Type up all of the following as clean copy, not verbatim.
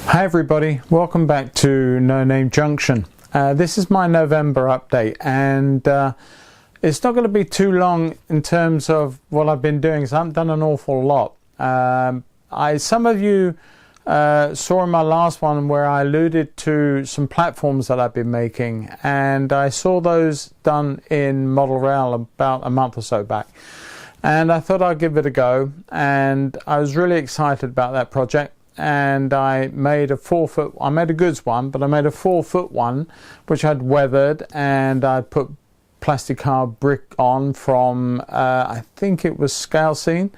Hi everybody, welcome back to No Name Junction. This is my November update, and it's not going to be too long in terms of what I've been doing, because I haven't done an awful lot. Some of you saw in my last one where I alluded to some platforms that I've been making, and I saw those done in Model Rail about a month or so back, and I thought I'd give it a go, and I was really excited about that project. And I made a 4 foot, I made a goods one, but I made a 4 foot one which I'd weathered, and I put plastic hard brick on from I think it was Scalescene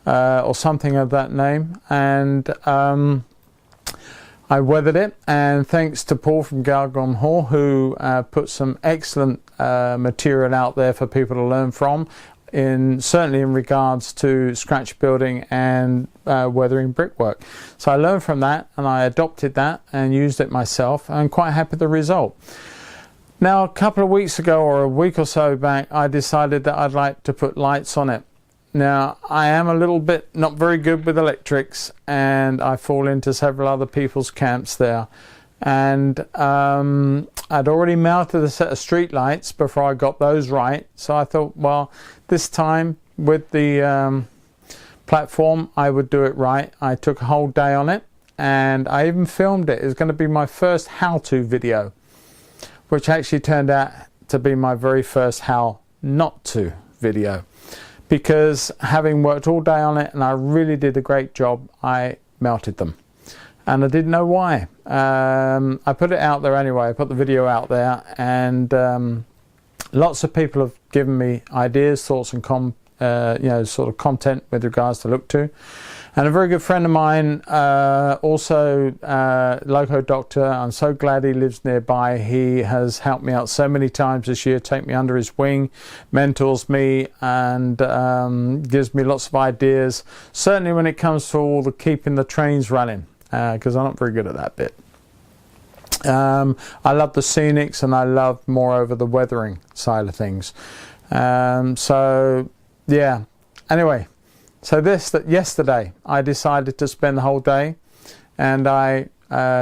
or something of that name, and I weathered it, and thanks to Paul from Galgon Hall, who put some excellent material out there for people to learn from, certainly in regards to scratch building and weathering brickwork. So I learned from that, and I adopted that and used it myself, and I'm quite happy with the result. Now, a couple of weeks ago, or a week or so back, I decided that I'd like to put lights on it. Now, I am a little bit not very good with electrics, and I fall into several other people's camps there. And I'd already mounted a set of street lights before I got those right, so I thought, well, this time with the platform I would do it right. I took a whole day on it, and I even filmed it. It was going to be my first how-to video, which actually turned out to be my very first how not to video, because having worked all day on it and I really did a great job, I melted them. And I didn't know why. I put it out there anyway. I put the video out there, and lots of people have given me ideas, thoughts, and sort of content with regards to look to. And a very good friend of mine, also Loco Doctor, I'm so glad he lives nearby. He has helped me out so many times this year, take me under his wing, mentors me, and gives me lots of ideas. Certainly when it comes to all the keeping the trains running. Because I'm not very good at that bit. I love the scenics, and I love moreover the weathering side of things. So yeah, anyway, so yesterday I decided to spend the whole day, and I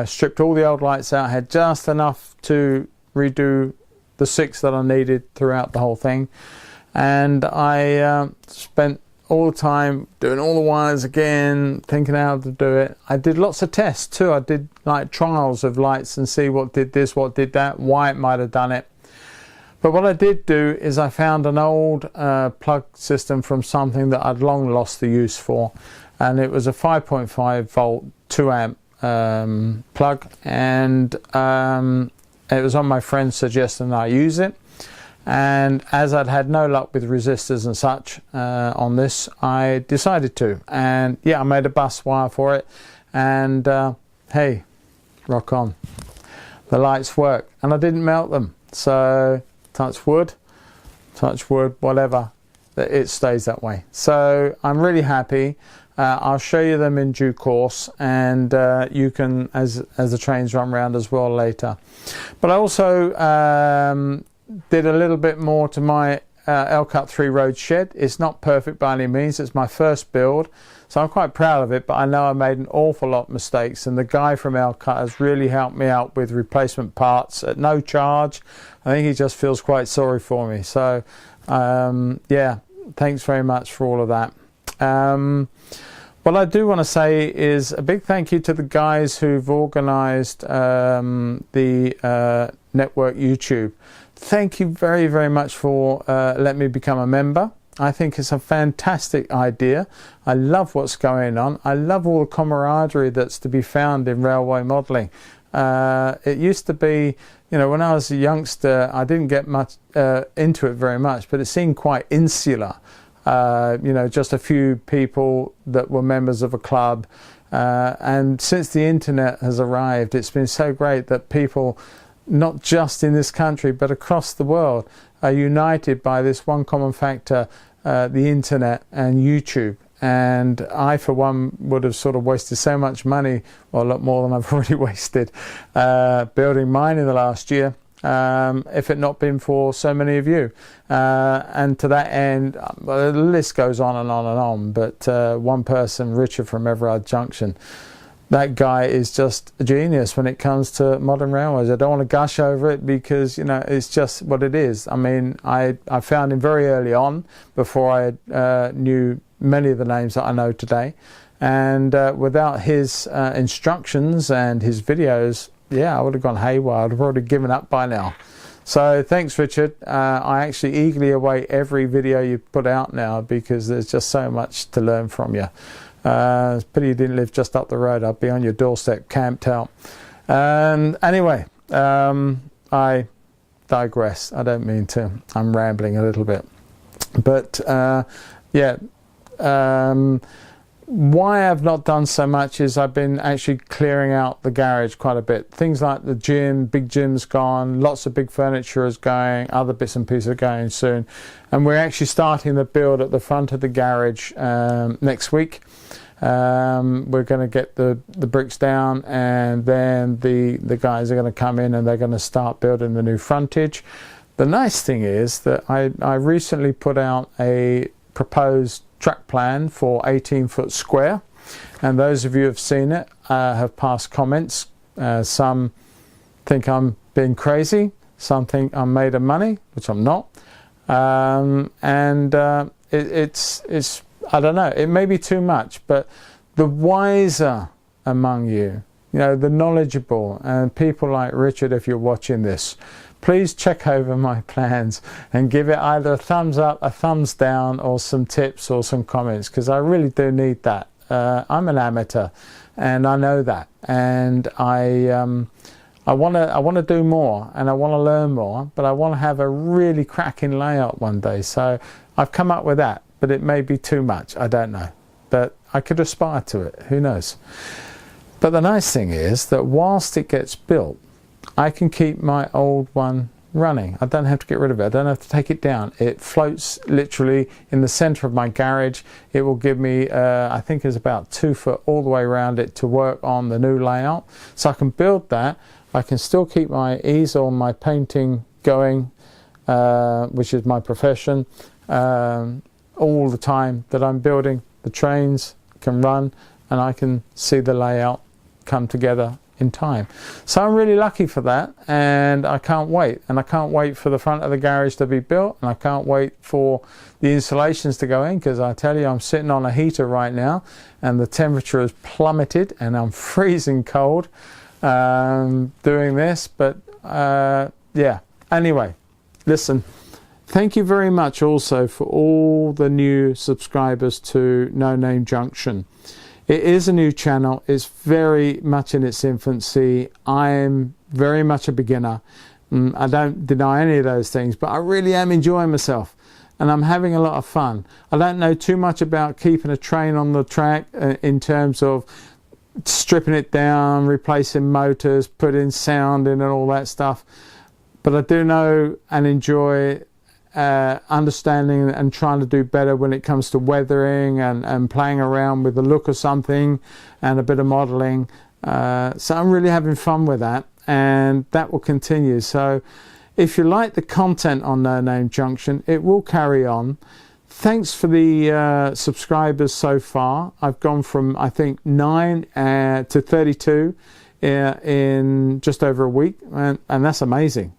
stripped all the old lights out. I had just enough to redo the 6 that I needed throughout the whole thing, and I spent all the time doing all the wires again, thinking how to do it. I did lots of tests too. I did like trials of lights and see what did this, what did that, why it might have done it. But what I did do is I found an old plug system from something that I'd long lost the use for, and it was a 5.5 volt 2 amp plug, and it was on my friend's suggestion I use it. And as I'd had no luck with resistors and such on this, I decided to. And yeah, I made a bus wire for it. And hey, rock on. The lights work. And I didn't melt them. So touch wood, whatever. It stays that way. So I'm really happy. I'll show you them in due course. And you can, as the trains run around as well later. But I also did a little bit more to my L-Cut 3 road shed. It's not perfect by any means. It's my first build, so I'm quite proud of it, but I know I made an awful lot of mistakes, and the guy from L-Cut has really helped me out with replacement parts at no charge. I think he just feels quite sorry for me. So yeah, thanks very much for all of that. What I do want to say is a big thank you to the guys who've organised the network YouTube. Thank you very, very much for letting me become a member. I think it's a fantastic idea. I love what's going on. I love all the camaraderie that's to be found in railway modelling. It used to be, you know, when I was a youngster, I didn't get much into it very much, but it seemed quite insular. You know, just a few people that were members of a club. And since the internet has arrived, it's been so great that people, not just in this country but across the world, are united by this one common factor, the internet and YouTube. And I, for one, would have sort of wasted so much money, well, a lot more than I've already wasted, building mine in the last year, if it not been for so many of you. And to that end, well, the list goes on and on and on, but one person, Richard from Everard Junction, that guy is just a genius when it comes to modern railways. I don't want to gush over it because, you know, it's just what it is. I mean, I found him very early on, before I knew many of the names that I know today. And without his instructions and his videos, yeah, I would have gone haywire. I'd have already given up by now. So thanks, Richard. I actually eagerly await every video you put out now, because there's just so much to learn from you. It's a pity you didn't live just up the road. I'd be on your doorstep, camped out. Anyway, I digress. I don't mean to. I'm rambling a little bit. But yeah, why I've not done so much is I've been actually clearing out the garage quite a bit. Things like the gym, big gym's gone, lots of big furniture is going, other bits and pieces are going soon. And we're actually starting the build at the front of the garage next week. We're going to get the bricks down, and then the guys are going to come in and they're going to start building the new frontage. The nice thing is that I recently put out a proposed track plan for 18-foot square, and those of you who have seen it have passed comments. Some think I'm being crazy, some think I'm made of money, which I'm not. It's I don't know, it may be too much, but the wiser among you, you know, the knowledgeable, and people like Richard, if you're watching this, please check over my plans and give it either a thumbs up, a thumbs down, or some tips or some comments, because I really do need that. I'm an amateur, and I know that, and I want to do more, and I want to learn more, but I want to have a really cracking layout one day. So I've come up with that, but it may be too much. I don't know, but I could aspire to it. Who knows? But the nice thing is that whilst it gets built, I can keep my old one running. I don't have to get rid of it. I don't have to take it down. It floats literally in the center of my garage. It will give me, I think it's about 2 foot all the way around it to work on the new layout. So I can build that. I can still keep my easel and my painting going, which is my profession, all the time that I'm building. The trains can run, and I can see the layout come together in time. So I'm really lucky for that, and I can't wait. And I can't wait for the front of the garage to be built, and I can't wait for the insulations to go in, because I tell you, I'm sitting on a heater right now and the temperature has plummeted and I'm freezing cold doing this. But yeah, anyway, listen, thank you very much also for all the new subscribers to No Name Junction. It is a new channel. It's very much in its infancy. I'm very much a beginner. I don't deny any of those things, but I really am enjoying myself, and I'm having a lot of fun. I don't know too much about keeping a train on the track in terms of stripping it down, replacing motors, putting sound in and all that stuff. But I do know and enjoy understanding and trying to do better when it comes to weathering and playing around with the look of something and a bit of modeling. So I'm really having fun with that, and that will continue. So if you like the content on No Name Junction, it will carry on. Thanks for the subscribers so far. I've gone from, I think, 9 to 32 in just over a week, and that's amazing.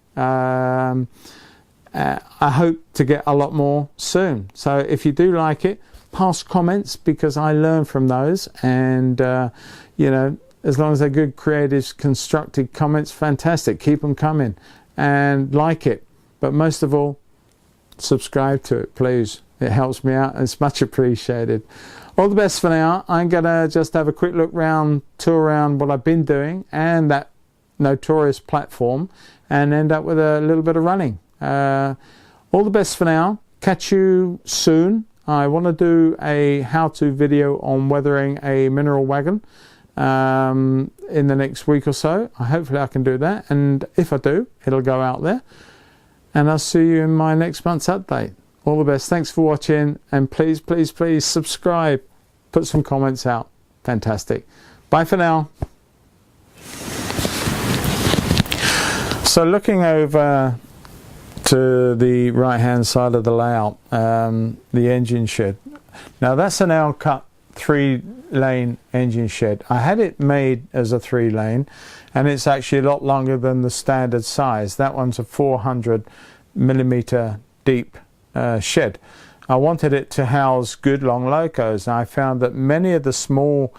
I hope to get a lot more soon. So if you do like it, pass comments, because I learn from those. And, you know, as long as they're good, creative, constructive comments, fantastic. Keep them coming, and like it. But most of all, subscribe to it, please. It helps me out. It's much appreciated. All the best for now. I'm going to just have a quick look round, tour around what I've been doing and that notorious platform, and end up with a little bit of running. All the best for now. Catch you soon. I want to do a how-to video on weathering a mineral wagon in the next week or so. Hopefully I can do that, and if I do, it'll go out there, and I'll see you in my next month's update. All the best. Thanks for watching, and please, please, please subscribe. Put some comments out. Fantastic. Bye for now. So looking over to the right hand side of the layout, the engine shed. Now that's an L cut 3-lane engine shed. I had it made as a 3-lane, and it's actually a lot longer than the standard size. That one's a 400mm deep shed. I wanted it to house good long locos, and I found that many of the small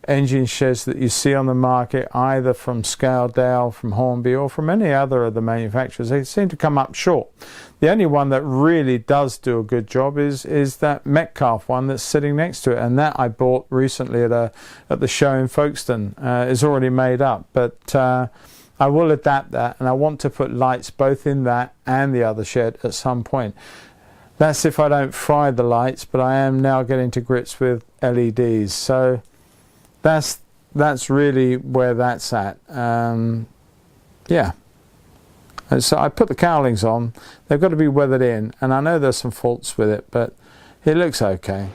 engine sheds that you see on the market, either from Scaledale, from Hornby, or from any other of the manufacturers, they seem to come up short. The only one that really does do a good job is that Metcalfe one that's sitting next to it, and that I bought recently at the show in Folkestone. Is already made up, but I will adapt that, and I want to put lights both in that and the other shed at some point. That's if I don't fry the lights, but I am now getting to grips with LEDs, so that's really where that's at. Yeah. And so I put the cowlings on. They've got to be weathered in, and I know there's some faults with it, but it looks okay.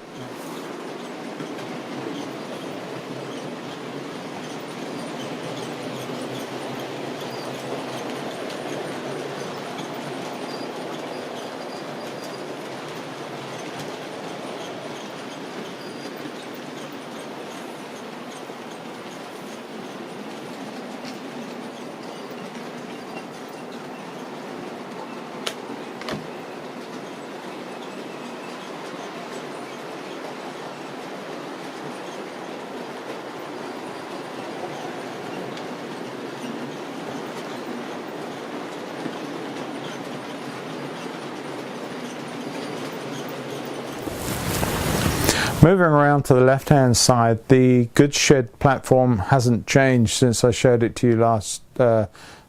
Moving around to the left hand side, the goods shed platform hasn't changed since I showed it to you last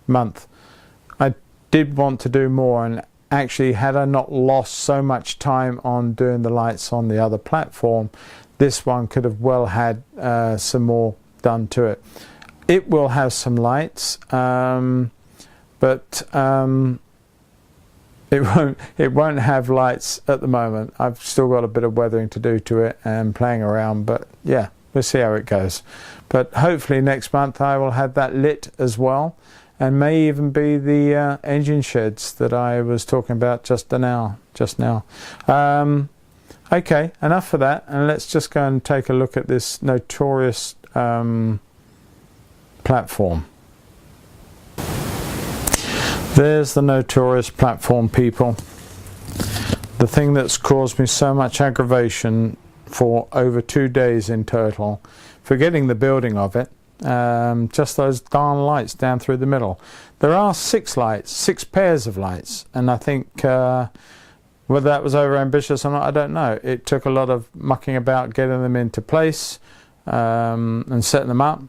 month. I did want to do more, and actually had I not lost so much time on doing the lights on the other platform, this one could have well had some more done to it. It will have some lights, but it won't have lights at the moment. I've still got a bit of weathering to do to it and playing around, but yeah, we'll see how it goes. But hopefully next month I will have that lit as well, and may even be the engine sheds that I was talking about just now. Okay, enough for that, and let's just go and take a look at this notorious platform. There's the notorious platform, people. The thing that's caused me so much aggravation for over 2 days in total, forgetting the building of it, just those darn lights down through the middle. There are 6 lights, 6 pairs of lights, and I think whether that was over ambitious or not, I don't know. It took a lot of mucking about getting them into place and setting them up,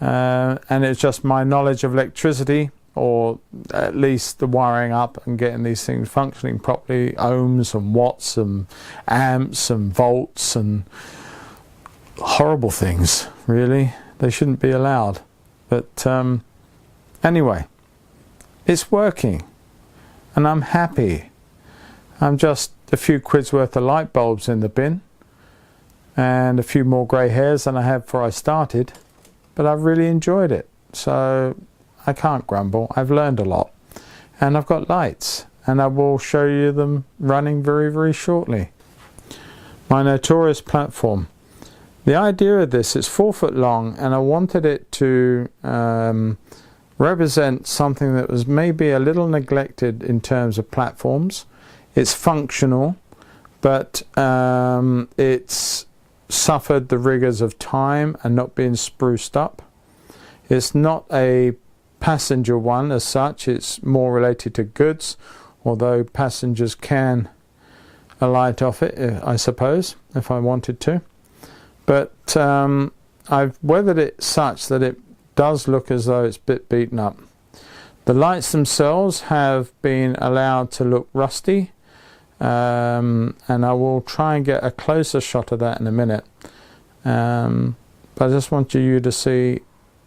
and it's just my knowledge of electricity, or at least the wiring up and getting these things functioning properly, ohms and watts and amps and volts and horrible things, really. They shouldn't be allowed. But anyway, it's working and I'm happy. I'm just a few quid's worth of light bulbs in the bin and a few more grey hairs than I had before I started, but I've really enjoyed it, so I can't grumble. I've learned a lot, and I've got lights, and I will show you them running very, very shortly. My notorious platform. The idea of this is 4 foot long, and I wanted it to represent something that was maybe a little neglected in terms of platforms. It's functional, but it's suffered the rigors of time and not being spruced up. It's not a passenger one as such, it's more related to goods, although passengers can alight off it, I suppose, if I wanted to. But I've weathered it such that it does look as though it's a bit beaten up. The lights themselves have been allowed to look rusty, and I will try and get a closer shot of that in a minute. But I just want you to see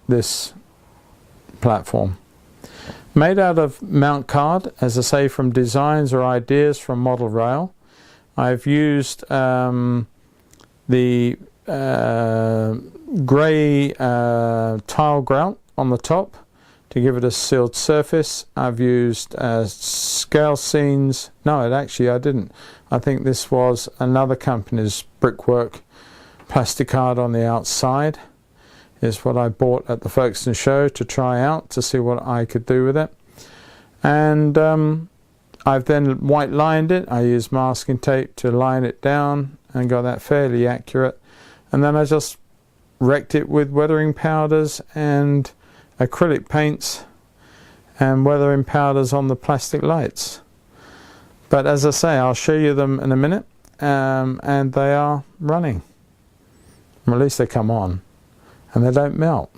this platform. Made out of mount card, as I say, from designs or ideas from Model Rail. I've used the grey tile grout on the top to give it a sealed surface. I've used scale scenes. No, I didn't. I think this was another company's brickwork plastic card on the outside is what I bought at the Folkestone show to try out to see what I could do with it. And I've then white lined it. I used masking tape to line it down and got that fairly accurate. And then I just wrecked it with weathering powders and acrylic paints and weathering powders on the plastic lights. But as I say, I'll show you them in a minute, and they are running. Or at least they come on and they don't melt,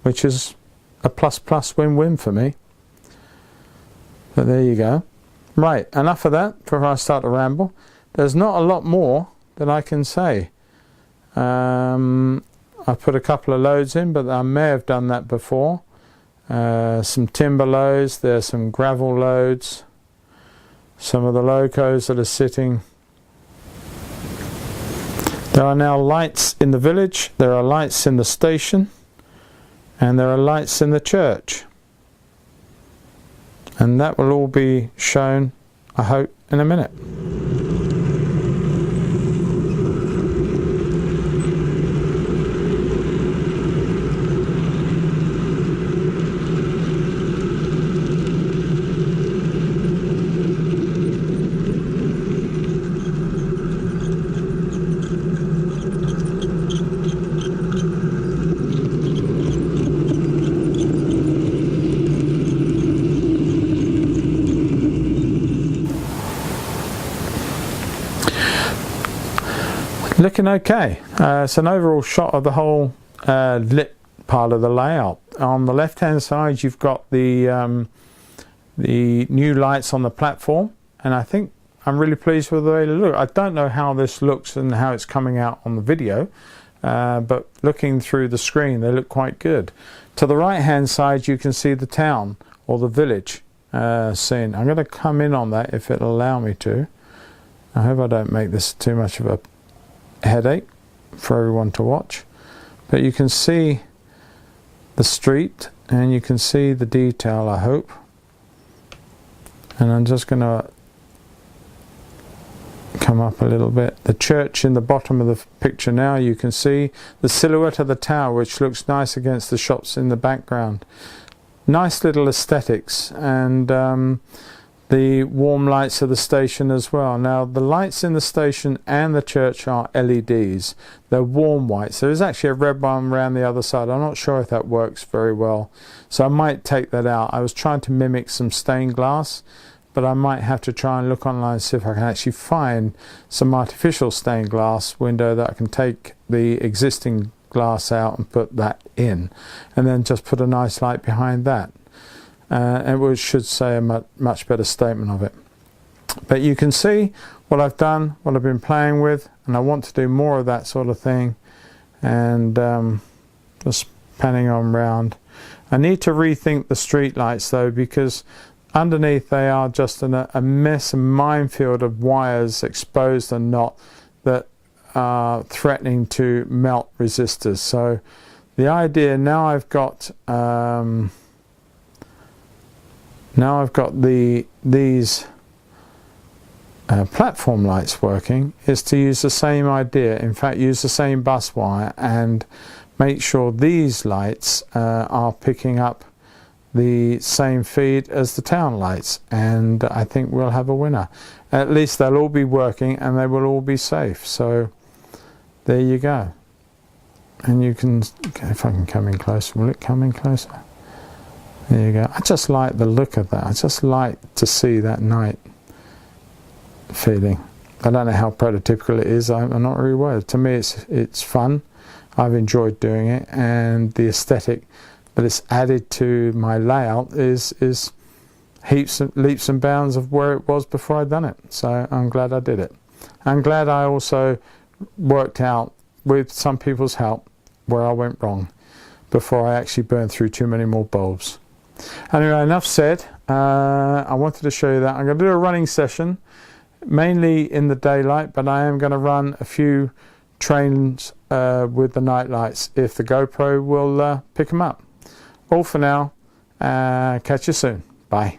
which is a plus win-win for me. But there you go. Right, enough of that before I start to ramble. There's not a lot more that I can say. I put a couple of loads in, but I may have done that before. Some timber loads, there's some gravel loads, some of the locos that are sitting. There are now lights in the village, there are lights in the station, and there are lights in the church. And that will all be shown, I hope, in a minute. Looking okay. It's an overall shot of the whole lit part of the layout. On the left hand side you've got the new lights on the platform, and I think I'm really pleased with the way they look. I don't know how this looks and how it's coming out on the video, but looking through the screen they look quite good. To the right hand side you can see the town or the village scene. I'm going to come in on that if it'll allow me to. I hope I don't make this too much of a headache for everyone to watch, but you can see the street and you can see the detail, I hope. And I'm just going to come up a little bit. The church in the bottom of the picture now, you can see the silhouette of the tower, which looks nice against the shops in the background. Nice little aesthetics, and the warm lights of the station as well. Now the lights in the station and the church are LEDs. They're warm whites. There is actually a red one around the other side. I'm not sure if that works very well, so I might take that out. I was trying to mimic some stained glass, but I might have to try and look online and see if I can actually find some artificial stained glass window that I can take the existing glass out and put that in, and then just put a nice light behind that. And which should say a much better statement of it. But you can see what I've done, what I've been playing with, and I want to do more of that sort of thing. And just panning on round. I need to rethink the street lights though, because underneath they are just a mess, a minefield of wires, exposed and not, that are threatening to melt resistors. So the idea, now I've got these platform lights working, is to use the same idea. In fact, use the same bus wire and make sure these lights are picking up the same feed as the town lights, and I think we'll have a winner. At least they'll all be working and they will all be safe. So there you go. And you can, if I can come in closer, will it come in closer? There you go. I just like the look of that. I just like to see that night feeling. I don't know how prototypical it is. I'm not really worried. To me it's fun. I've enjoyed doing it, and the aesthetic that it's added to my layout is leaps and bounds of where it was before I'd done it. So I'm glad I did it. I'm glad I also worked out, with some people's help, where I went wrong before I actually burned through too many more bulbs. Anyway, enough said. I wanted to show you that. I'm going to do a running session, mainly in the daylight, but I am going to run a few trains with the night lights if the GoPro will pick them up. All for now. Catch you soon. Bye.